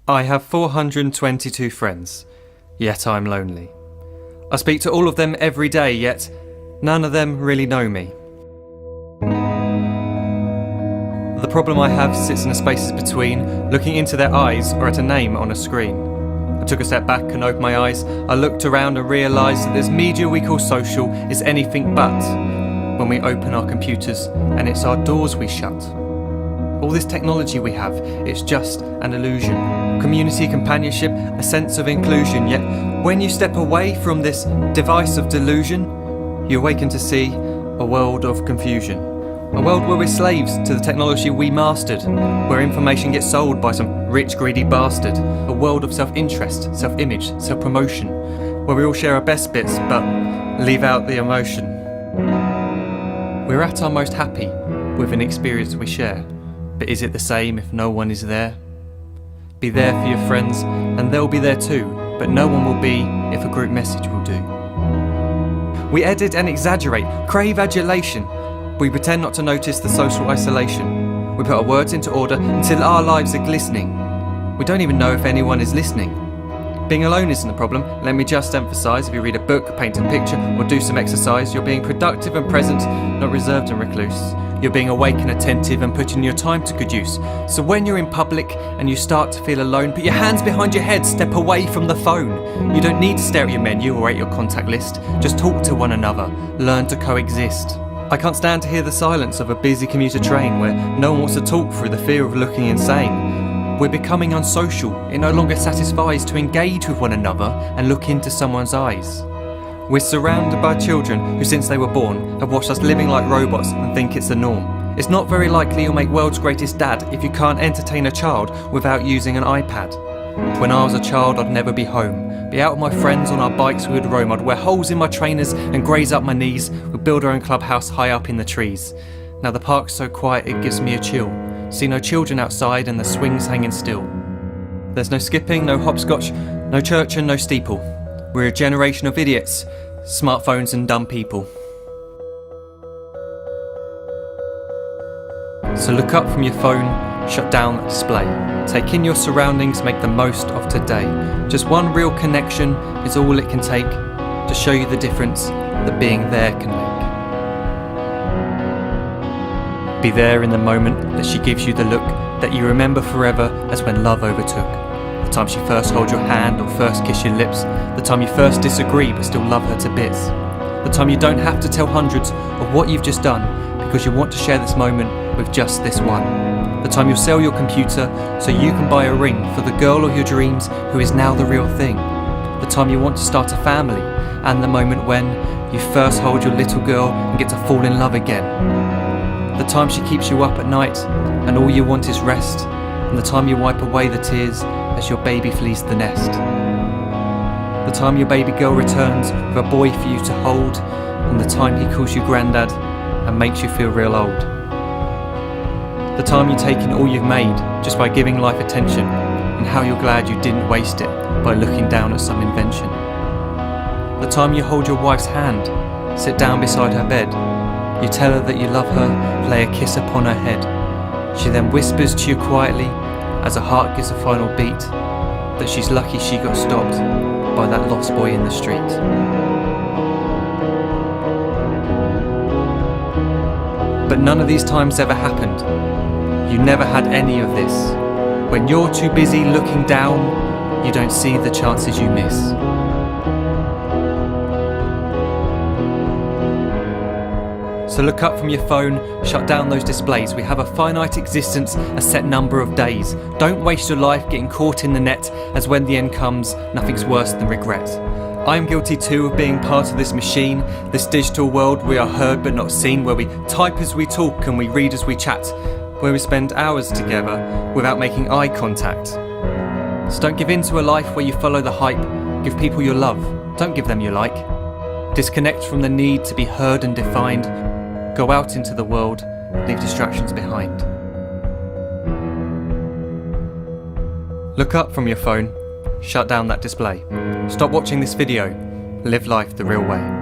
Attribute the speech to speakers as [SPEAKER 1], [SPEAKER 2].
[SPEAKER 1] I have 422 friends, yet I'm lonely. I speak to all of them every day, yet none of them really know me. The problem I have sits in the spaces between looking into their eyes or at a name on a screen. I took a step back and opened my eyes. I looked around and realised that this media we call social is anything but when we open our computers and it's our doors we shut. All this technology we have, it's just an illusion. Community, companionship, a sense of inclusion. Yet when you step away from this device of delusion, you awaken to see a world of confusion. A world where we're slaves to the technology we mastered, where information gets sold by some rich, greedy bastard. A world of self-interest, self-image, self-promotion, where we all share our best bits but leave out the emotion. We're at our most happy with an experience we share. But is it the same if no one is there? Be there for your friends and they'll be there too, but no one will be if a group message will do. We edit and exaggerate, crave adulation. We pretend not to notice the social isolation. We put our words into order until our lives are glistening. We don't even know if anyone is listening. Being alone isn't the problem, let me just emphasise. If you read a book, paint a picture or do some exercise, you're being productive and present, not reserved and recluse. You're being awake and attentive and putting your time to good use. So when you're in public and you start to feel alone, put your hands behind your head, step away from the phone. You don't need to stare at your menu or at your contact list. Just talk to one another, learn to coexist. I can't stand to hear the silence of a busy commuter train where no one wants to talk through the fear of looking insane. We're becoming unsocial. It no longer satisfies to engage with one another and look into someone's eyes. We're surrounded by children who since they were born have watched us living like robots and think it's the norm. It's not very likely you'll make world's greatest dad if you can't entertain a child without using an iPad. When I was a child I'd never be home. Be out with my friends on our bikes we would roam. I'd wear holes in my trainers and graze up my knees. We'd build our own clubhouse high up in the trees. Now the park's so quiet it gives me a chill. See no children outside and the swings hanging still. There's no skipping, no hopscotch, no church and no steeple. We're a generation of idiots, smartphones and dumb people. So look up from your phone, shut down the display. Take in your surroundings, make the most of today. Just one real connection is all it can take to show you the difference that being there can make. Be there in the moment that she gives you the look that you remember forever as when love overtook. The time she first holds your hand or first kiss your lips. The time you first disagree but still love her to bits. The time you don't have to tell hundreds of what you've just done because you want to share this moment with just this one. The time you'll sell your computer so you can buy a ring for the girl of your dreams who is now the real thing. The time you want to start a family and the moment when you first hold your little girl and get to fall in love again. The time she keeps you up at night and all you want is rest. And the time you wipe away the tears as your baby flees the nest. The time your baby girl returns with a boy for you to hold. And the time he calls you granddad and makes you feel real old. The time you take in all you've made just by giving life attention. And how you're glad you didn't waste it by looking down at some invention. The time you hold your wife's hand, sit down beside her bed. You tell her that you love her, lay a kiss upon her head. She then whispers to you quietly, as her heart gives a final beat, that she's lucky she got stopped by that lost boy in the street. But none of these times ever happened. You never had any of this. When you're too busy looking down, you don't see the chances you miss. So look up from your phone, shut down those displays. We have a finite existence, a set number of days. Don't waste your life getting caught in the net, as when the end comes, nothing's worse than regret. I'm guilty too of being part of this machine, this digital world we are heard but not seen, where we type as we talk and we read as we chat, where we spend hours together without making eye contact. So don't give in to a life where you follow the hype. Give people your love, don't give them your like. Disconnect from the need to be heard and defined. Go out into the world, leave distractions behind. Look up from your phone, shut down that display. Stop watching this video, live life the real way.